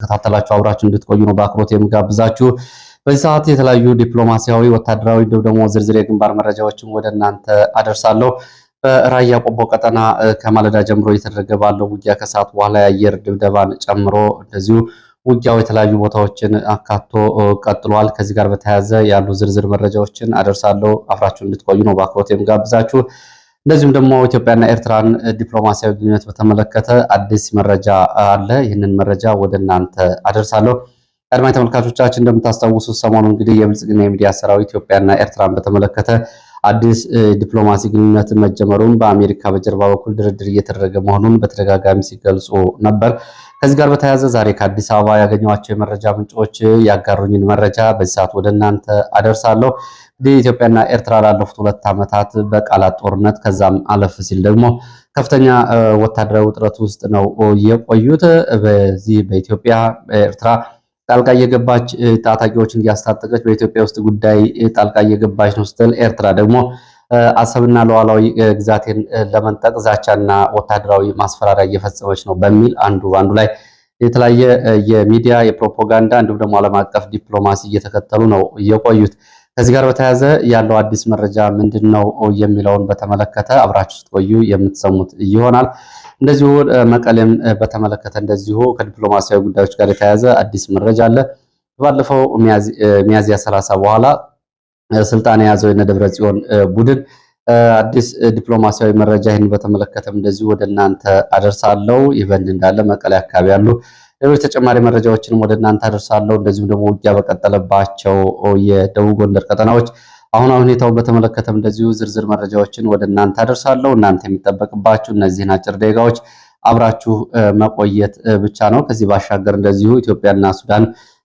ተከታተላችሁ አብራችሁ እንድትቆዩ ነው በአክብሮት የምጋብዛችሁ። በዚህ ሰዓት የተለያዩ ዲፕሎማሲያዊ፣ ወታደራዊ እንዲሁም ደግሞ ዝርዝር የግንባር መረጃዎችን ወደ እናንተ አደርሳለሁ። በራያ ቆቦ ቀጠና ከማለዳ ጀምሮ እየተደረገ ባለው ውጊያ ከሰዓት በኋላ የአየር ድብደባን ጨምሮ እንደዚሁ ውጊያው የተለያዩ ቦታዎችን አካቶ ቀጥሏል። ከዚህ ጋር በተያያዘ ያሉ ዝርዝር መረጃዎችን አደርሳለሁ። አብራችሁ እንድትቆዩ ነው በአክብሮት የምጋብዛችሁ። እንደዚሁም ደግሞ ኢትዮጵያና ኤርትራን ዲፕሎማሲያዊ ግንኙነት በተመለከተ አዲስ መረጃ አለ። ይህንን መረጃ ወደ እናንተ አደርሳለሁ። ቀድማይ ተመልካቾቻችን እንደምታስታውሱት ሰሞኑ እንግዲህ የብልጽግና የሚዲያ ሰራዊት ኢትዮጵያና ኤርትራን በተመለከተ አዲስ ዲፕሎማሲ ግንኙነት መጀመሩን በአሜሪካ በጀርባ በኩል ድርድር እየተደረገ መሆኑን በተደጋጋሚ ሲገልጹ ነበር። ከዚህ ጋር በተያያዘ ዛሬ ከአዲስ አበባ ያገኘኋቸው የመረጃ ምንጮች ያጋሩኝን መረጃ በዚህ ሰዓት ወደ እናንተ አደርሳለሁ። እንግዲህ ኢትዮጵያና ኤርትራ ላለፉት 2 ዓመታት በቃላት ጦርነት ከዛም አለፍ ሲል ደግሞ ከፍተኛ ወታደራዊ ውጥረት ውስጥ ነው የቆዩት። በዚህ በኢትዮጵያ ኤርትራ ጣልቃ እየገባች ታጣቂዎችን እያስታጠቀች በኢትዮጵያ ውስጥ ጉዳይ ጣልቃ እየገባች ነው ስትል፣ ኤርትራ ደግሞ አሰብና ሉዓላዊ ግዛቴን ለመንጠቅ ዛቻና ወታደራዊ ማስፈራሪያ እየፈጸመች ነው በሚል አንዱ ባንዱ ላይ የተለያየ የሚዲያ የፕሮፓጋንዳ እንዲሁም ደግሞ ዓለም አቀፍ ዲፕሎማሲ እየተከተሉ ነው የቆዩት። ከዚህ ጋር በተያያዘ ያለው አዲስ መረጃ ምንድን ነው የሚለውን በተመለከተ አብራችሁ ስትቆዩ የምትሰሙት ይሆናል። እንደዚሁ መቀሌም በተመለከተ እንደዚሁ ከዲፕሎማሲያዊ ጉዳዮች ጋር የተያያዘ አዲስ መረጃ አለ። ባለፈው ሚያዝያ 30 በኋላ ስልጣን የያዘው የደብረ ጽዮን ቡድን አዲስ ዲፕሎማሲያዊ መረጃ ይህን በተመለከተም እንደዚሁ ወደ እናንተ አደርሳለሁ። ይህ በእንዲህ እንዳለ መቀሌ አካባቢ ያሉ ሌሎች ተጨማሪ መረጃዎችንም ወደ እናንተ አደርሳለሁ። እንደዚሁም ደግሞ ውጊያ በቀጠለባቸው የደቡብ ጎንደር ቀጠናዎች አሁናዊ ሁኔታውን በተመለከተም እንደዚሁ ዝርዝር መረጃዎችን ወደ እናንተ አደርሳለሁ። እናንተ የሚጠበቅባችሁ እነዚህን አጭር ደቂቃዎች አብራችሁ መቆየት ብቻ ነው። ከዚህ ባሻገር እንደዚሁ ኢትዮጵያና ሱዳን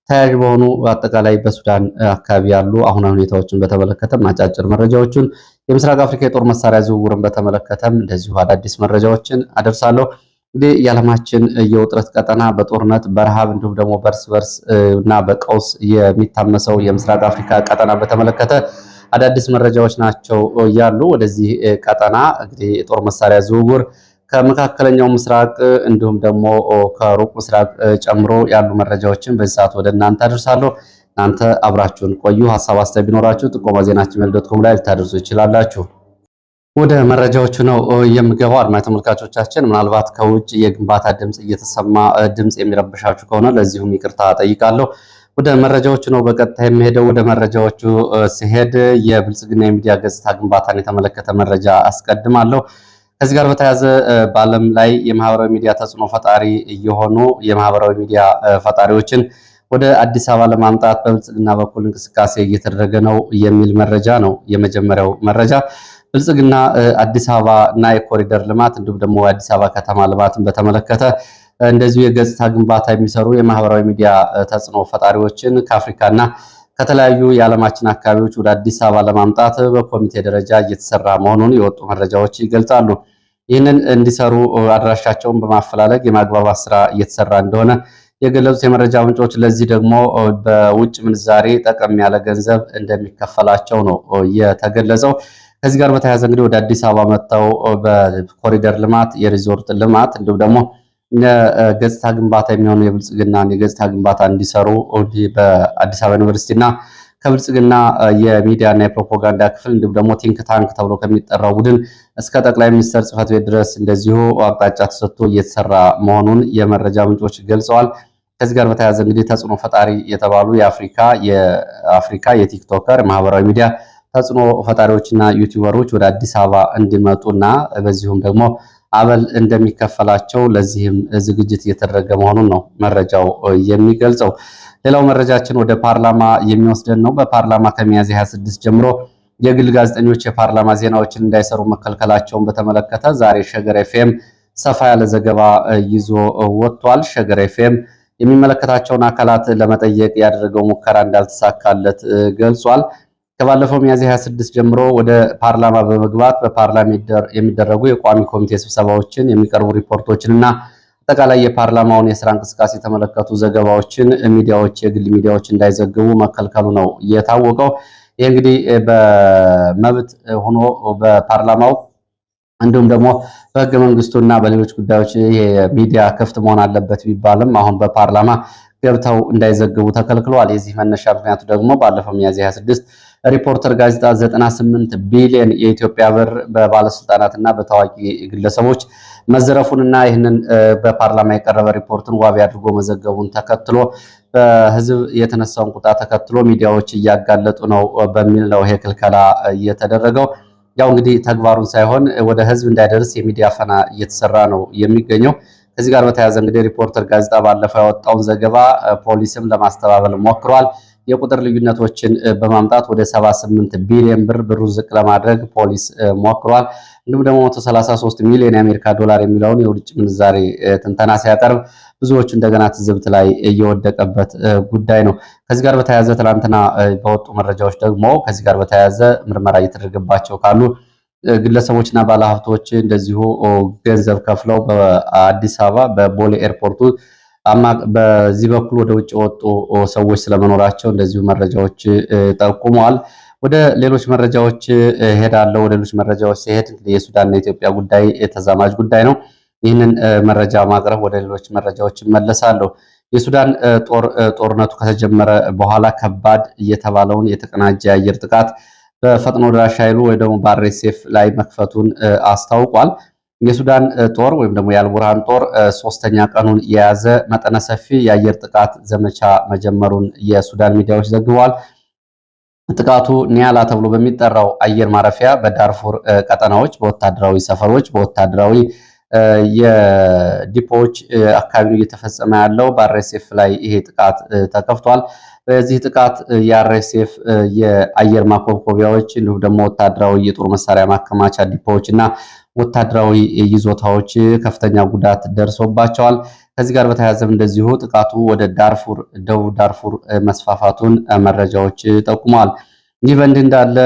ተያያዥ በሆኑ አጠቃላይ በሱዳን አካባቢ ያሉ አሁናዊ ሁኔታዎችን በተመለከተም አጫጭር መረጃዎችን፣ የምስራቅ አፍሪካ የጦር መሳሪያ ዝውውርን በተመለከተም እንደዚሁ አዳዲስ መረጃዎችን አደርሳለሁ። እንግዲህ የዓለማችን የውጥረት ቀጠና በጦርነት በረሃብ እንዲሁም ደግሞ በርስ በርስ እና በቀውስ የሚታመሰው የምስራቅ አፍሪካ ቀጠና በተመለከተ አዳዲስ መረጃዎች ናቸው ያሉ። ወደዚህ ቀጠና እንግዲህ የጦር መሳሪያ ዝውውር ከመካከለኛው ምስራቅ እንዲሁም ደግሞ ከሩቅ ምስራቅ ጨምሮ ያሉ መረጃዎችን በዚህ ሰዓት ወደ እናንተ አደርሳለሁ። እናንተ አብራችሁን ቆዩ። ሀሳብ አስተያየት ቢኖራችሁ ጥቆማ@gmail.com ላይ ልታደርሱ ይችላላችሁ። ወደ መረጃዎቹ ነው የምገባው። አድማጭ ተመልካቾቻችን ምናልባት ከውጭ የግንባታ ድምጽ እየተሰማ ድምጽ የሚረብሻችሁ ከሆነ ለዚሁም ይቅርታ ጠይቃለሁ። ወደ መረጃዎቹ ነው በቀጥታ የሚሄደው። ወደ መረጃዎቹ ሲሄድ የብልጽግና የሚዲያ ገጽታ ግንባታን የተመለከተ መረጃ አስቀድማለሁ። ከዚህ ጋር በተያያዘ በዓለም ላይ የማህበራዊ ሚዲያ ተጽዕኖ ፈጣሪ የሆኑ የማህበራዊ ሚዲያ ፈጣሪዎችን ወደ አዲስ አበባ ለማምጣት በብልጽግና በኩል እንቅስቃሴ እየተደረገ ነው የሚል መረጃ ነው የመጀመሪያው መረጃ። ብልጽግና አዲስ አበባ እና የኮሪደር ልማት እንዲሁም ደግሞ የአዲስ አበባ ከተማ ልማትን በተመለከተ እንደዚሁ የገጽታ ግንባታ የሚሰሩ የማህበራዊ ሚዲያ ተጽዕኖ ፈጣሪዎችን ከአፍሪካና ከተለያዩ የዓለማችን አካባቢዎች ወደ አዲስ አበባ ለማምጣት በኮሚቴ ደረጃ እየተሰራ መሆኑን የወጡ መረጃዎች ይገልጻሉ። ይህንን እንዲሰሩ አድራሻቸውን በማፈላለግ የማግባባት ስራ እየተሰራ እንደሆነ የገለጹት የመረጃ ምንጮች ለዚህ ደግሞ በውጭ ምንዛሬ ጠቀም ያለ ገንዘብ እንደሚከፈላቸው ነው የተገለጸው። ከዚህ ጋር በተያያዘ እንግዲህ ወደ አዲስ አበባ መጥተው በኮሪደር ልማት፣ የሪዞርት ልማት እንዲሁም ደግሞ ገጽታ ግንባታ የሚሆኑ የብልጽግናን የገጽታ ግንባታ እንዲሰሩ በአዲስ አበባ ዩኒቨርሲቲና ከብልጽግና የሚዲያና የፕሮፓጋንዳ ክፍል እንዲሁም ደግሞ ቲንክ ታንክ ተብሎ ከሚጠራው ቡድን እስከ ጠቅላይ ሚኒስትር ጽሕፈት ቤት ድረስ እንደዚሁ አቅጣጫ ተሰጥቶ እየተሰራ መሆኑን የመረጃ ምንጮች ገልጸዋል። ከዚህ ጋር በተያያዘ እንግዲህ ተጽዕኖ ፈጣሪ የተባሉ የአፍሪካ የቲክቶከር ማህበራዊ ሚዲያ ተጽዕኖ ፈጣሪዎችና ዩቲዩበሮች ወደ አዲስ አበባ እንዲመጡና በዚሁም ደግሞ አበል እንደሚከፈላቸው ለዚህም ዝግጅት እየተደረገ መሆኑን ነው መረጃው የሚገልጸው። ሌላው መረጃችን ወደ ፓርላማ የሚወስደን ነው። በፓርላማ ከሚያዝያ 26 ጀምሮ የግል ጋዜጠኞች የፓርላማ ዜናዎችን እንዳይሰሩ መከልከላቸውን በተመለከተ ዛሬ ሸገር ኤፍኤም ሰፋ ያለ ዘገባ ይዞ ወጥቷል። ሸገር ኤፍኤም የሚመለከታቸውን አካላት ለመጠየቅ ያደረገው ሙከራ እንዳልተሳካለት ገልጿል። ከባለፈው ሚያዝያ 26 ጀምሮ ወደ ፓርላማ በመግባት በፓርላማ የሚደረጉ የቋሚ ኮሚቴ ስብሰባዎችን፣ የሚቀርቡ ሪፖርቶችንና አጠቃላይ የፓርላማውን የስራ እንቅስቃሴ የተመለከቱ ዘገባዎችን ሚዲያዎች፣ የግል ሚዲያዎች እንዳይዘግቡ መከልከሉ ነው የታወቀው። ይህ እንግዲህ በመብት ሆኖ በፓርላማው እንዲሁም ደግሞ በህገ መንግስቱና በሌሎች ጉዳዮች የሚዲያ ክፍት መሆን አለበት ቢባልም አሁን በፓርላማ ገብተው እንዳይዘግቡ ተከልክለዋል። የዚህ መነሻ ምክንያቱ ደግሞ ባለፈው ሚያዝያ 26 ሪፖርተር ጋዜጣ 98 ቢሊዮን የኢትዮጵያ ብር በባለስልጣናትና በታዋቂ ግለሰቦች መዘረፉንና ይህንን በፓርላማ የቀረበ ሪፖርትን ዋቢ አድርጎ መዘገቡን ተከትሎ በህዝብ የተነሳውን ቁጣ ተከትሎ ሚዲያዎች እያጋለጡ ነው በሚል ነው ይሄ ክልከላ እየተደረገው። ያው እንግዲህ ተግባሩን ሳይሆን ወደ ህዝብ እንዳይደርስ የሚዲያ ፈና እየተሰራ ነው የሚገኘው። ከዚህ ጋር በተያያዘ እንግዲህ ሪፖርተር ጋዜጣ ባለፈው ያወጣውን ዘገባ ፖሊስም ለማስተባበል ሞክሯል። የቁጥር ልዩነቶችን በማምጣት ወደ 78 ቢሊዮን ብሩ ዝቅ ለማድረግ ፖሊስ ሞክሯል። እንዲሁም ደግሞ 133 ሚሊዮን የአሜሪካ ዶላር የሚለውን የውጭ ምንዛሬ ትንተና ሲያቀርብ ብዙዎቹ እንደገና ትዝብት ላይ እየወደቀበት ጉዳይ ነው። ከዚህ ጋር በተያያዘ ትናንትና በወጡ መረጃዎች ደግሞ ከዚህ ጋር በተያያዘ ምርመራ እየተደረገባቸው ካሉ ግለሰቦችና ባለሀብቶች እንደዚሁ ገንዘብ ከፍለው በአዲስ አበባ በቦሌ ኤርፖርቱ በዚህ በኩል ወደ ውጭ የወጡ ሰዎች ስለመኖራቸው እንደዚሁ መረጃዎች ጠቁመዋል። ወደ ሌሎች መረጃዎች ሄዳለሁ። ወደ ሌሎች መረጃዎች ሲሄድ የሱዳንና የኢትዮጵያ ጉዳይ ተዛማጅ ጉዳይ ነው። ይህንን መረጃ ማቅረብ ወደ ሌሎች መረጃዎች እመለሳለሁ። የሱዳን ጦርነቱ ከተጀመረ በኋላ ከባድ የተባለውን የተቀናጀ የአየር ጥቃት በፈጥኖ ደራሽ ኃይሉ ወይ ደግሞ በአርኤስኤፍ ላይ መክፈቱን አስታውቋል። የሱዳን ጦር ወይም ደግሞ የአልቡርሃን ጦር ሶስተኛ ቀኑን የያዘ መጠነ ሰፊ የአየር ጥቃት ዘመቻ መጀመሩን የሱዳን ሚዲያዎች ዘግበዋል። ጥቃቱ ኒያላ ተብሎ በሚጠራው አየር ማረፊያ፣ በዳርፉር ቀጠናዎች፣ በወታደራዊ ሰፈሮች፣ በወታደራዊ የዲፖዎች አካባቢ እየተፈጸመ ያለው በአርኤስኤፍ ላይ ይሄ ጥቃት ተከፍቷል። በዚህ ጥቃት የአርኤስኤፍ የአየር ማኮብኮቢያዎች እንዲሁም ደግሞ ወታደራዊ የጦር መሳሪያ ማከማቻ ዲፖዎች እና ወታደራዊ ይዞታዎች ከፍተኛ ጉዳት ደርሶባቸዋል። ከዚህ ጋር በተያያዘም እንደዚሁ ጥቃቱ ወደ ዳርፉር ደቡብ ዳርፉር መስፋፋቱን መረጃዎች ጠቁመዋል። ይህ በእንዲህ እንዳለ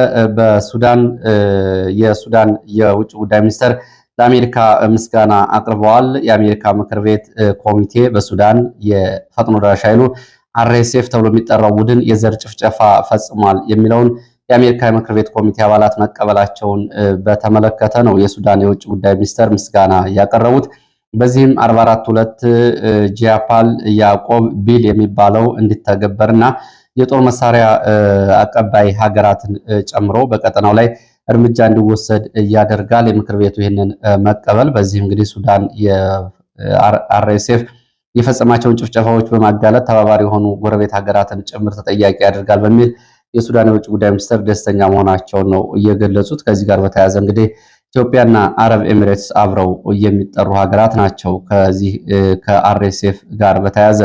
የሱዳን የውጭ ጉዳይ ሚኒስትር ለአሜሪካ ምስጋና አቅርበዋል። የአሜሪካ ምክር ቤት ኮሚቴ በሱዳን የፈጥኖ ደራሽ ኃይሉ አርኤስኤፍ ተብሎ የሚጠራው ቡድን የዘር ጭፍጨፋ ፈጽሟል የሚለውን የአሜሪካ የምክር ቤት ኮሚቴ አባላት መቀበላቸውን በተመለከተ ነው የሱዳን የውጭ ጉዳይ ሚኒስተር ምስጋና ያቀረቡት። በዚህም 442 ጂያፓል ያዕቆብ ቢል የሚባለው እንዲተገበርና የጦር መሳሪያ አቀባይ ሀገራትን ጨምሮ በቀጠናው ላይ እርምጃ እንዲወሰድ ያደርጋል የምክር ቤቱ ይህንን መቀበል። በዚህም እንግዲህ ሱዳን የአርኤስኤፍ የፈጸማቸውን ጭፍጨፋዎች በማጋለጥ ተባባሪ የሆኑ ጎረቤት ሀገራትን ጭምር ተጠያቂ ያደርጋል በሚል የሱዳን የውጭ ጉዳይ ሚኒስትር ደስተኛ መሆናቸውን ነው እየገለጹት። ከዚህ ጋር በተያያዘ እንግዲህ ኢትዮጵያና አረብ ኤሚሬትስ አብረው የሚጠሩ ሀገራት ናቸው። ከዚህ ከአርኤስኤፍ ጋር በተያያዘ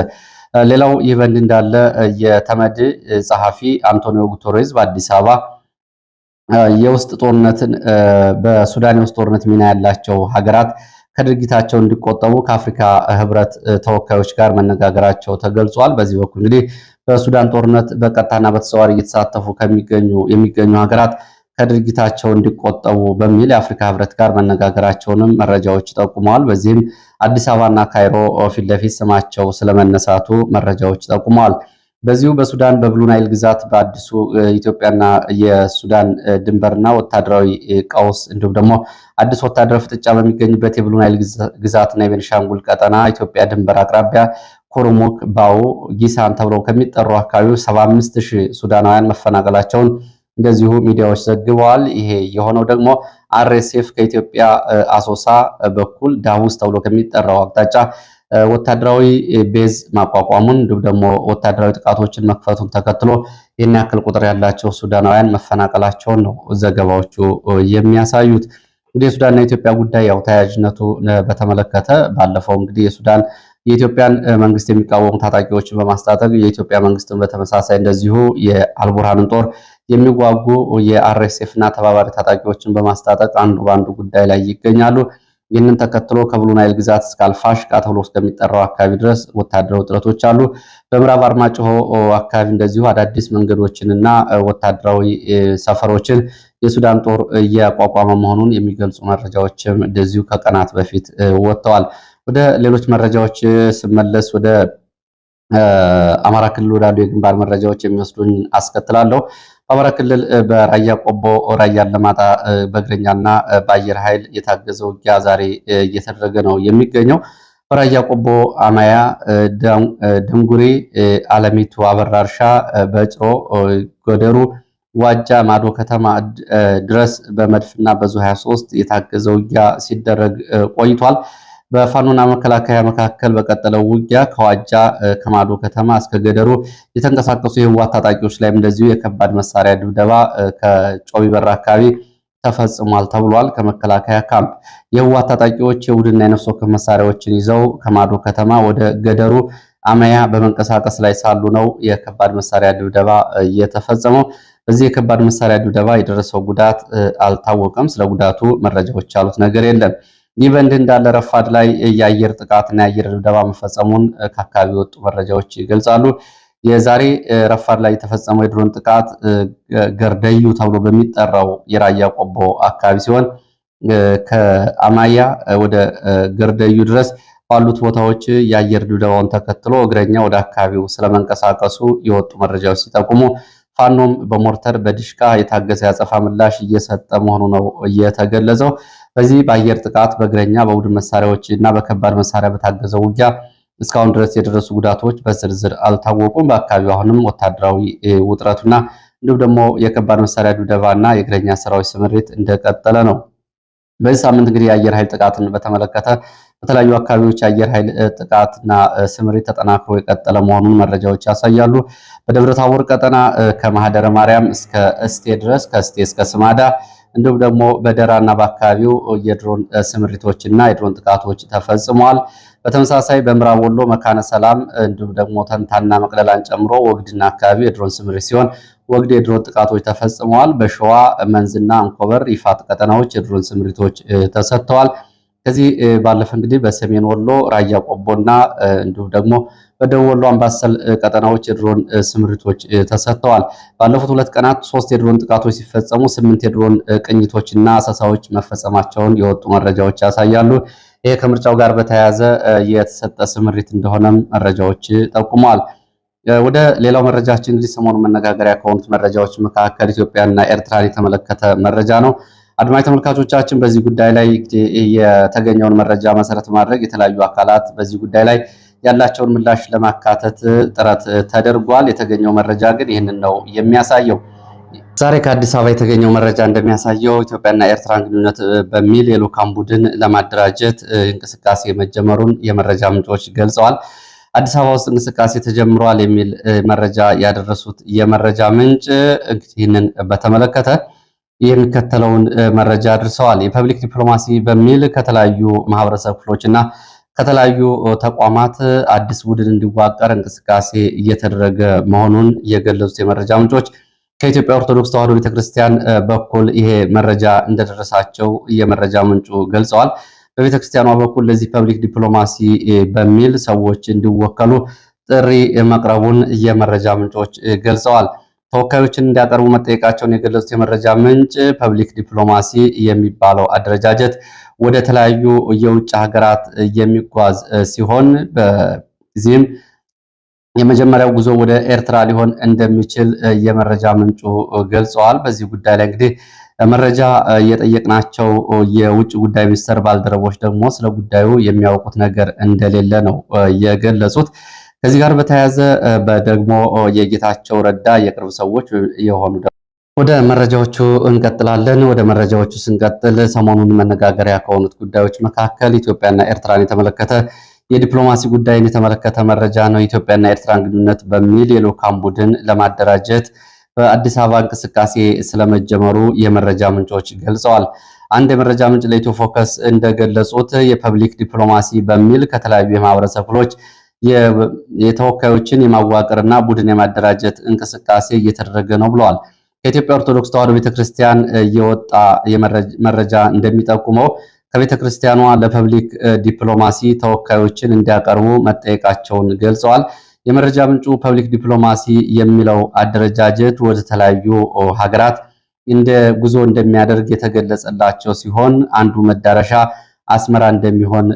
ሌላው ይህ በእንዲህ እንዳለ የተመድ ጸሐፊ አንቶኒዮ ጉተሬዝ በአዲስ አበባ የውስጥ ጦርነትን በሱዳን የውስጥ ጦርነት ሚና ያላቸው ሀገራት ከድርጊታቸው እንዲቆጠቡ ከአፍሪካ ህብረት ተወካዮች ጋር መነጋገራቸው ተገልጿል። በዚህ በኩል እንግዲህ በሱዳን ጦርነት በቀጥታና በተዘዋዋሪ እየተሳተፉ የሚገኙ ሀገራት ከድርጊታቸው እንዲቆጠቡ በሚል የአፍሪካ ህብረት ጋር መነጋገራቸውንም መረጃዎች ጠቁመዋል። በዚህም አዲስ አበባና ካይሮ ፊት ለፊት ስማቸው ስለመነሳቱ መረጃዎች ጠቁመዋል። በዚሁ በሱዳን በብሉ ናይል ግዛት በአዲሱ ኢትዮጵያና የሱዳን ድንበርና ወታደራዊ ቀውስ እንዲሁም ደግሞ አዲስ ወታደራዊ ፍጥጫ በሚገኝበት የብሉ ናይል ግዛትና የቤኒሻንጉል ቀጠና ኢትዮጵያ ድንበር አቅራቢያ ኮርሙክ፣ ባው፣ ጊሳን ተብለው ከሚጠሩ አካባቢዎች 75,000 ሱዳናውያን መፈናቀላቸውን እንደዚሁ ሚዲያዎች ዘግበዋል። ይሄ የሆነው ደግሞ አርኤስኤፍ ከኢትዮጵያ አሶሳ በኩል ዳውስ ተብሎ ከሚጠራው አቅጣጫ ወታደራዊ ቤዝ ማቋቋሙን እንዲሁም ደግሞ ወታደራዊ ጥቃቶችን መክፈቱን ተከትሎ ይህን ያክል ቁጥር ያላቸው ሱዳናውያን መፈናቀላቸውን ነው ዘገባዎቹ የሚያሳዩት። እንግዲህ የሱዳንና የኢትዮጵያ ጉዳይ ያው ተያያዥነቱ በተመለከተ ባለፈው እንግዲህ የኢትዮጵያን መንግስት የሚቃወሙ ታጣቂዎችን በማስታጠቅ የኢትዮጵያ መንግስትን በተመሳሳይ እንደዚሁ የአልቡርሃንን ጦር የሚዋጉ የአርኤስኤፍ እና ተባባሪ ታጣቂዎችን በማስታጠቅ አንዱ በአንዱ ጉዳይ ላይ ይገኛሉ። ይህንን ተከትሎ ከብሉ ናይል ግዛት እስከ አልፋሽቃ ተብሎ እስከሚጠራው አካባቢ ድረስ ወታደራዊ ውጥረቶች አሉ። በምዕራብ አርማጭሆ አካባቢ እንደዚሁ አዳዲስ መንገዶችንና ወታደራዊ ሰፈሮችን የሱዳን ጦር እያቋቋመ መሆኑን የሚገልጹ መረጃዎችም እንደዚሁ ከቀናት በፊት ወጥተዋል። ወደ ሌሎች መረጃዎች ስመለስ ወደ አማራ ክልል ወዳሉ የግንባር መረጃዎች የሚወስዱን አስከትላለሁ። በአማራ ክልል በራያ ቆቦ፣ ራያ አላማጣ በእግረኛና በአየር ኃይል የታገዘ ውጊያ ዛሬ እየተደረገ ነው የሚገኘው። በራያ ቆቦ አማያ፣ ድንጉሬ፣ አለሚቱ፣ አበራ እርሻ፣ በጭሮ፣ ጎደሩ፣ ዋጃ ማዶ ከተማ ድረስ በመድፍና በዙ 23 የታገዘ ውጊያ ሲደረግ ቆይቷል። በፋኖና መከላከያ መካከል በቀጠለው ውጊያ ከዋጃ ከማዶ ከተማ እስከ ገደሩ የተንቀሳቀሱ የህወሓት ታጣቂዎች ላይም እንደዚሁ የከባድ መሳሪያ ድብደባ ከጮቢበር አካባቢ ተፈጽሟል ተብሏል። ከመከላከያ ካምፕ የህወሓት ታጣቂዎች የቡድንና የነፍስ ወከፍ መሳሪያዎችን ይዘው ከማዶ ከተማ ወደ ገደሩ አመያ በመንቀሳቀስ ላይ ሳሉ ነው የከባድ መሳሪያ ድብደባ የተፈጸመው። በዚህ የከባድ መሳሪያ ድብደባ የደረሰው ጉዳት አልታወቀም። ስለ ጉዳቱ መረጃዎች ያሉት ነገር የለም። ይህ በእንዲህ እንዳለ ረፋድ ላይ የአየር ጥቃትና የአየር ድብደባ መፈጸሙን ከአካባቢ የወጡ መረጃዎች ይገልጻሉ። የዛሬ ረፋድ ላይ የተፈጸመው የድሮን ጥቃት ገርደዩ ተብሎ በሚጠራው የራያ ቆቦ አካባቢ ሲሆን ከአማያ ወደ ገርደዩ ድረስ ባሉት ቦታዎች የአየር ድብደባውን ተከትሎ እግረኛ ወደ አካባቢው ስለመንቀሳቀሱ የወጡ መረጃዎች ሲጠቁሙ ፋኖም በሞርተር በዲሽቃ የታገዘ ያጸፋ ምላሽ እየሰጠ መሆኑ ነው የተገለጸው። በዚህ በአየር ጥቃት በእግረኛ በቡድን መሳሪያዎች እና በከባድ መሳሪያ በታገዘው ውጊያ እስካሁን ድረስ የደረሱ ጉዳቶች በዝርዝር አልታወቁም። በአካባቢው አሁንም ወታደራዊ ውጥረቱና እንዲሁም ደግሞ የከባድ መሳሪያ ድብደባና የእግረኛ ሰራዊት ስምሪት እንደቀጠለ ነው። በዚህ ሳምንት እንግዲህ የአየር ኃይል ጥቃትን በተመለከተ በተለያዩ አካባቢዎች የአየር ኃይል ጥቃትና ስምሪት ተጠናክሮ የቀጠለ መሆኑን መረጃዎች ያሳያሉ። በደብረ ታቦር ቀጠና ከማህደረ ማርያም እስከ እስቴ ድረስ ከእስቴ እስከ ስማዳ እንዲሁም ደግሞ በደራና በአካባቢው የድሮን ስምሪቶችና የድሮን ጥቃቶች ተፈጽመዋል። በተመሳሳይ በምዕራብ ወሎ መካነ ሰላም እንዲሁም ደግሞ ተንታና መቅለላን ጨምሮ ወግድና አካባቢ የድሮን ስምሪት ሲሆን ወግድ የድሮን ጥቃቶች ተፈጽመዋል። በሸዋ መንዝና አንኮበር ይፋት ቀጠናዎች የድሮን ስምሪቶች ተሰጥተዋል። ከዚህ ባለፈ እንግዲህ በሰሜን ወሎ ራያ ቆቦና እንዲሁም ደግሞ በደቡብ ወሎ አምባሰል ቀጠናዎች የድሮን ስምሪቶች ተሰጥተዋል። ባለፉት 2 ቀናት 3 የድሮን ጥቃቶች ሲፈጸሙ 8 የድሮን ቅኝቶችና አሰሳዎች መፈጸማቸውን የወጡ መረጃዎች ያሳያሉ። ይሄ ከምርጫው ጋር በተያያዘ የተሰጠ ስምሪት እንደሆነም መረጃዎች ጠቁመዋል። ወደ ሌላው መረጃችን እንግዲህ ሰሞኑን መነጋገሪያ ከሆኑት መረጃዎች መካከል ኢትዮጵያና ኤርትራን የተመለከተ መረጃ ነው። አድማጭ ተመልካቾቻችን በዚህ ጉዳይ ላይ የተገኘውን መረጃ መሰረት ማድረግ የተለያዩ አካላት በዚህ ጉዳይ ላይ ያላቸውን ምላሽ ለማካተት ጥረት ተደርጓል። የተገኘው መረጃ ግን ይህንን ነው የሚያሳየው። ዛሬ ከአዲስ አበባ የተገኘው መረጃ እንደሚያሳየው ኢትዮጵያና ኤርትራን ግንኙነት በሚል የልዑካን ቡድን ለማደራጀት እንቅስቃሴ መጀመሩን የመረጃ ምንጮች ገልጸዋል። አዲስ አበባ ውስጥ እንቅስቃሴ ተጀምሯል የሚል መረጃ ያደረሱት የመረጃ ምንጭ ይህንን በተመለከተ የሚከተለውን መረጃ አድርሰዋል። የፐብሊክ ዲፕሎማሲ በሚል ከተለያዩ ማህበረሰብ ክፍሎች እና ከተለያዩ ተቋማት አዲስ ቡድን እንዲዋቀር እንቅስቃሴ እየተደረገ መሆኑን የገለጹት የመረጃ ምንጮች ከኢትዮጵያ ኦርቶዶክስ ተዋሕዶ ቤተክርስቲያን በኩል ይሄ መረጃ እንደደረሳቸው የመረጃ ምንጩ ገልጸዋል። በቤተክርስቲያኗ በኩል ለዚህ ፐብሊክ ዲፕሎማሲ በሚል ሰዎች እንዲወከሉ ጥሪ መቅረቡን የመረጃ ምንጮች ገልጸዋል። ተወካዮችን እንዲያቀርቡ መጠየቃቸውን የገለጹት የመረጃ ምንጭ ፐብሊክ ዲፕሎማሲ የሚባለው አደረጃጀት ወደ ተለያዩ የውጭ ሀገራት የሚጓዝ ሲሆን በዚህም የመጀመሪያው ጉዞ ወደ ኤርትራ ሊሆን እንደሚችል የመረጃ ምንጩ ገልጸዋል። በዚህ ጉዳይ ላይ እንግዲህ መረጃ የጠየቅናቸው የውጭ ጉዳይ ሚኒስቴር ባልደረቦች ደግሞ ስለ ጉዳዩ የሚያውቁት ነገር እንደሌለ ነው የገለጹት። ከዚህ ጋር በተያያዘ ደግሞ የጌታቸው ረዳ የቅርብ ሰዎች የሆኑ ወደ መረጃዎቹ እንቀጥላለን። ወደ መረጃዎቹ ስንቀጥል ሰሞኑን መነጋገሪያ ከሆኑት ጉዳዮች መካከል ኢትዮጵያና ኤርትራን የተመለከተ የዲፕሎማሲ ጉዳይን የተመለከተ መረጃ ነው። ኢትዮጵያና ኤርትራን ግንኙነት በሚል የልዑካን ቡድን ለማደራጀት በአዲስ አበባ እንቅስቃሴ ስለመጀመሩ የመረጃ ምንጮች ገልጸዋል። አንድ የመረጃ ምንጭ ለኢትዮ ፎከስ እንደገለጹት የፐብሊክ ዲፕሎማሲ በሚል ከተለያዩ የማህበረሰብ ክፍሎች የተወካዮችን የማዋቀርና ቡድን የማደራጀት እንቅስቃሴ እየተደረገ ነው ብለዋል። ከኢትዮጵያ ኦርቶዶክስ ተዋሕዶ ቤተክርስቲያን የወጣ መረጃ እንደሚጠቁመው ከቤተክርስቲያኗ ለፐብሊክ ዲፕሎማሲ ተወካዮችን እንዲያቀርቡ መጠየቃቸውን ገልጸዋል። የመረጃ ምንጩ ፐብሊክ ዲፕሎማሲ የሚለው አደረጃጀት ወደ ተለያዩ ሀገራት እንደ ጉዞ እንደሚያደርግ የተገለጸላቸው ሲሆን አንዱ መዳረሻ አስመራ እንደሚሆን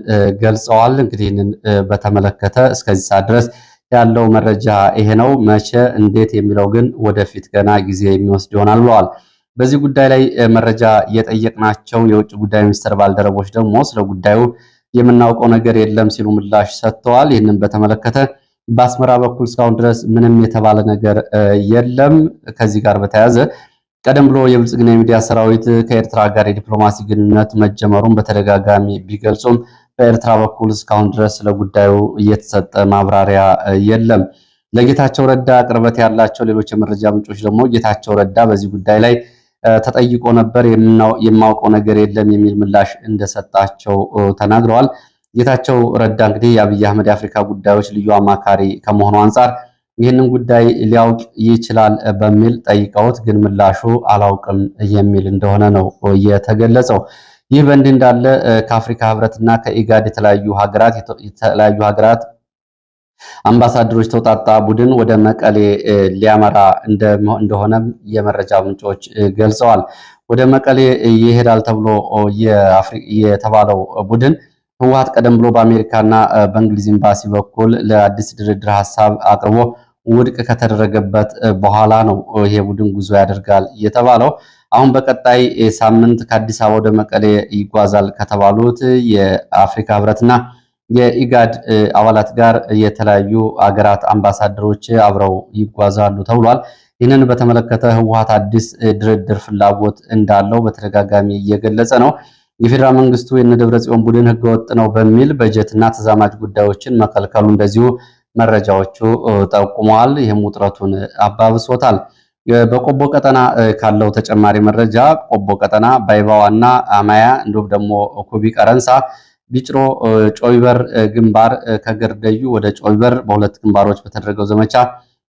ገልጸዋል። እንግዲህ ይህንን በተመለከተ እስከዚህ ሰዓት ድረስ ያለው መረጃ ይሄ ነው። መቼ እንዴት የሚለው ግን ወደፊት ገና ጊዜ የሚወስድ ይሆናል ብለዋል። በዚህ ጉዳይ ላይ መረጃ የጠየቅናቸው የውጭ ጉዳይ ሚኒስትር ባልደረቦች ደግሞ ስለ ጉዳዩ የምናውቀው ነገር የለም ሲሉ ምላሽ ሰጥተዋል። ይህንን በተመለከተ በአስመራ በኩል እስካሁን ድረስ ምንም የተባለ ነገር የለም። ከዚህ ጋር በተያያዘ ቀደም ብሎ የብልጽግና የሚዲያ ሰራዊት ከኤርትራ ጋር የዲፕሎማሲ ግንኙነት መጀመሩን በተደጋጋሚ ቢገልጹም በኤርትራ በኩል እስካሁን ድረስ ስለ ጉዳዩ እየተሰጠ ማብራሪያ የለም። ለጌታቸው ረዳ ቅርበት ያላቸው ሌሎች የመረጃ ምንጮች ደግሞ ጌታቸው ረዳ በዚህ ጉዳይ ላይ ተጠይቆ ነበር፣ የማውቀው ነገር የለም የሚል ምላሽ እንደሰጣቸው ተናግረዋል። ጌታቸው ረዳ እንግዲህ የአብይ አህመድ የአፍሪካ ጉዳዮች ልዩ አማካሪ ከመሆኑ አንጻር ይህንን ጉዳይ ሊያውቅ ይችላል በሚል ጠይቀውት ግን ምላሹ አላውቅም የሚል እንደሆነ ነው የተገለጸው። ይህ በእንዲህ እንዳለ ከአፍሪካ ህብረትና ከኢጋድ የተለያዩ ሀገራት አምባሳደሮች ተውጣጣ ቡድን ወደ መቀሌ ሊያመራ እንደሆነ የመረጃ ምንጮች ገልጸዋል። ወደ መቀሌ ይሄዳል ተብሎ የተባለው ቡድን ህወሓት ቀደም ብሎ በአሜሪካና በእንግሊዝ ኤምባሲ በኩል ለአዲስ ድርድር ሀሳብ አቅርቦ ውድቅ ከተደረገበት በኋላ ነው ይሄ ቡድን ጉዞ ያደርጋል የተባለው። አሁን በቀጣይ ሳምንት ከአዲስ አበባ ወደ መቀሌ ይጓዛል ከተባሉት የአፍሪካ ህብረትና የኢጋድ አባላት ጋር የተለያዩ አገራት አምባሳደሮች አብረው ይጓዛሉ ተብሏል። ይህንን በተመለከተ ህወሓት አዲስ ድርድር ፍላጎት እንዳለው በተደጋጋሚ እየገለጸ ነው። የፌዴራል መንግስቱ የደብረጽዮን ቡድን ህገወጥ ነው በሚል በጀትና ተዛማጅ ጉዳዮችን መከልከሉ እንደዚሁ መረጃዎቹ ጠቁመዋል። ይህም ውጥረቱን አባብሶታል። በቆቦ ቀጠና ካለው ተጨማሪ መረጃ ቆቦ ቀጠና ባይባዋና አማያ እንዲሁም ደግሞ ኩቢ ቀረንሳ ቢጭሮ ጮይበር ግንባር ከገርደዩ ወደ ጮይበር በሁለት ግንባሮች በተደረገው ዘመቻ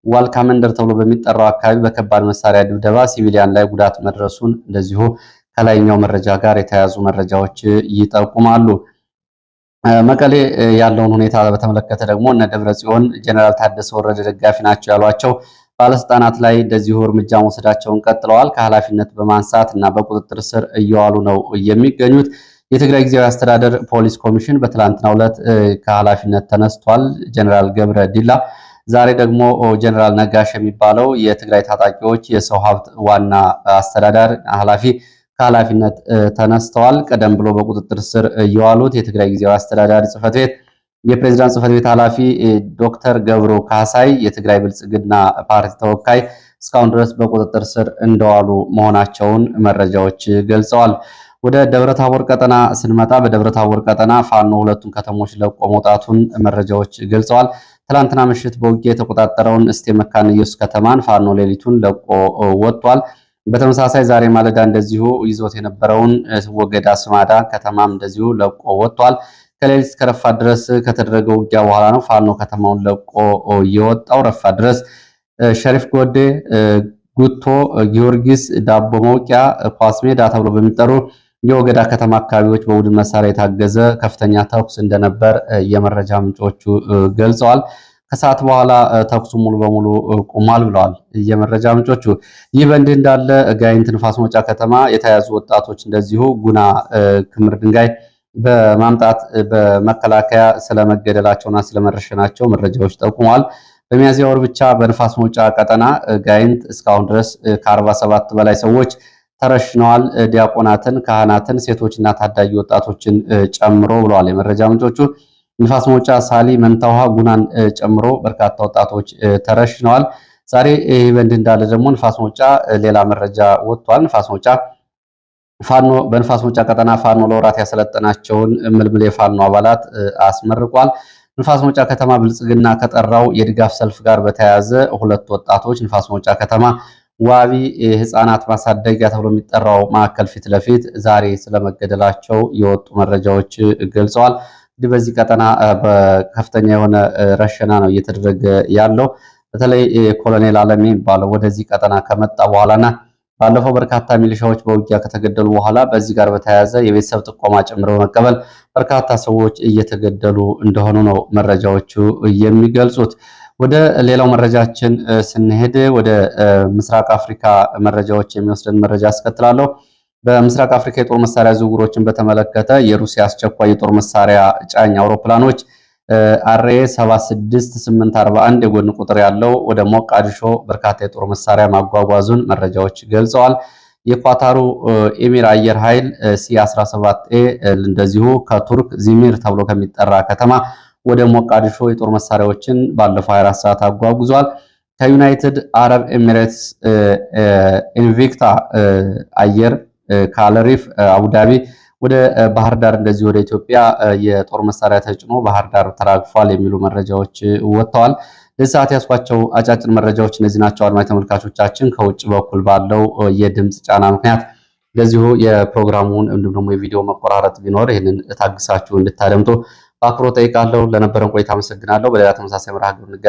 ዋልካ መንደር ተብሎ በሚጠራው አካባቢ በከባድ መሳሪያ ድብደባ ሲቪሊያን ላይ ጉዳት መድረሱን እንደዚሁ ከላይኛው መረጃ ጋር የተያያዙ መረጃዎች ይጠቁማሉ። መቀሌ ያለውን ሁኔታ በተመለከተ ደግሞ እነ ደብረ ጽዮን ጀነራል ታደሰ ወረደ ደጋፊ ናቸው ያሏቸው ባለስልጣናት ላይ እንደዚሁ እርምጃ መውሰዳቸውን ቀጥለዋል። ከኃላፊነት በማንሳት እና በቁጥጥር ስር እየዋሉ ነው የሚገኙት። የትግራይ ጊዜያዊ አስተዳደር ፖሊስ ኮሚሽን በትላንትናው ዕለት ከኃላፊነት ተነስቷል። ጀነራል ገብረ ዲላ ዛሬ ደግሞ ጀነራል ነጋሽ የሚባለው የትግራይ ታጣቂዎች የሰው ሀብት ዋና አስተዳደር ኃላፊ ከኃላፊነት ተነስተዋል። ቀደም ብሎ በቁጥጥር ስር የዋሉት የትግራይ ጊዜያዊ አስተዳዳሪ ጽሕፈት ቤት የፕሬዝዳንት ጽሕፈት ቤት ኃላፊ ዶክተር ገብሩ ካሳይ የትግራይ ብልጽግና ፓርቲ ተወካይ እስካሁን ድረስ በቁጥጥር ስር እንደዋሉ መሆናቸውን መረጃዎች ገልጸዋል። ወደ ደብረታቦር ቀጠና ስንመጣ በደብረታቦር ቀጠና ፋኖ ሁለቱን ከተሞች ለቆ መውጣቱን መረጃዎች ገልጸዋል። ትላንትና ምሽት በውጊያ የተቆጣጠረውን እስቴ መካነ ኢየሱስ ከተማን ፋኖ ሌሊቱን ለቆ ወጥቷል። በተመሳሳይ ዛሬ ማለዳ እንደዚሁ ይዞት የነበረውን ወገዳ ስማዳ ከተማም እንደዚሁ ለቆ ወጥቷል። ከሌሊት እስከ ረፋድ ድረስ ከተደረገው ውጊያ በኋላ ነው ፋኖ ከተማውን ለቆ የወጣው። ረፋድ ድረስ ሸሪፍ ጎዴ፣ ጉቶ፣ ጊዮርጊስ፣ ዳቦ መውቂያ፣ ኳስ ሜዳ ተብሎ በሚጠሩ የወገዳ ከተማ አካባቢዎች በቡድን መሳሪያ የታገዘ ከፍተኛ ተኩስ እንደነበር የመረጃ ምንጮቹ ገልጸዋል። ከሰዓት በኋላ ተኩሱ ሙሉ በሙሉ ቆሟል ብለዋል የመረጃ ምንጮቹ። ይህ በእንዲህ እንዳለ ጋይንት ንፋስ መውጫ ከተማ የተያዙ ወጣቶች እንደዚሁ ጉና ክምር ድንጋይ በማምጣት በመከላከያ ስለመገደላቸውና ስለመረሸናቸው መረጃዎች ጠቁመዋል። በሚያዝያ ወር ብቻ በንፋስ መውጫ ቀጠና ጋይንት እስካሁን ድረስ ከ47 በላይ ሰዎች ተረሽነዋል። ዲያቆናትን፣ ካህናትን፣ ሴቶችና ታዳጊ ወጣቶችን ጨምሮ ብለዋል የመረጃ ምንጮቹ። ንፋስ መውጫ፣ ሳሊ፣ መንታውሃ፣ ጉናን ጨምሮ በርካታ ወጣቶች ተረሽነዋል። ዛሬ ይህ በእንዲህ እንዳለ ደግሞ ንፋስ መውጫ ሌላ መረጃ ወጥቷል። ንፋስ መውጫ ፋኖ በንፋስ መውጫ ቀጠና ፋኖ ለወራት ያሰለጠናቸውን ምልምል የፋኖ አባላት አስመርቋል። ንፋስ መውጫ ከተማ ብልጽግና ከጠራው የድጋፍ ሰልፍ ጋር በተያያዘ ሁለት ወጣቶች ንፋስ መውጫ ከተማ ዋቢ ህፃናት ማሳደጊያ ተብሎ የሚጠራው ማዕከል ፊት ለፊት ዛሬ ስለመገደላቸው የወጡ መረጃዎች ገልጸዋል። እንግዲህ በዚህ ቀጠና በከፍተኛ የሆነ ረሸና ነው እየተደረገ ያለው። በተለይ ኮሎኔል አለሜ የሚባለው ወደዚህ ቀጠና ከመጣ በኋላና ባለፈው በርካታ ሚሊሻዎች በውጊያ ከተገደሉ በኋላ በዚህ ጋር በተያያዘ የቤተሰብ ጥቆማ ጭምር በመቀበል በርካታ ሰዎች እየተገደሉ እንደሆኑ ነው መረጃዎቹ የሚገልጹት። ወደ ሌላው መረጃችን ስንሄድ ወደ ምስራቅ አፍሪካ መረጃዎች የሚወስደን መረጃ አስከትላለሁ። በምስራቅ አፍሪካ የጦር መሳሪያ ዝውውሮችን በተመለከተ የሩሲያ አስቸኳይ የጦር መሳሪያ ጫኝ አውሮፕላኖች አርኤ 76841 የጎን ቁጥር ያለው ወደ ሞቃዲሾ በርካታ የጦር መሳሪያ ማጓጓዙን መረጃዎች ገልጸዋል። የኳታሩ ኤሚር አየር ኃይል ሲ17ኤ እንደዚሁ ከቱርክ ዚሚር ተብሎ ከሚጠራ ከተማ ወደ ሞቃዲሾ የጦር መሳሪያዎችን ባለፈው 24 ሰዓት አጓጉዟል። ከዩናይትድ አረብ ኤሚሬትስ ኢንቪክታ አየር ካለሪፍ አቡዳቢ ወደ ባህር ዳር እንደዚህ ወደ ኢትዮጵያ የጦር መሳሪያ ተጭኖ ባህር ዳር ተራግፏል የሚሉ መረጃዎች ወጥተዋል። ለዚህ ሰዓት ያስኳቸው አጫጭር መረጃዎች እነዚህ ናቸው። አድማጭ ተመልካቾቻችን ከውጭ በኩል ባለው የድምፅ ጫና ምክንያት ለዚሁ የፕሮግራሙን እንዲሁም ደግሞ የቪዲዮ መቆራረጥ ቢኖር ይህንን ታግሳችሁ እንድታደምጡ በአክብሮት ጠይቃለሁ። ለነበረን ቆይታ አመሰግናለሁ። በሌላ ተመሳሳይ መርሃ ግብር እንገናኛለን።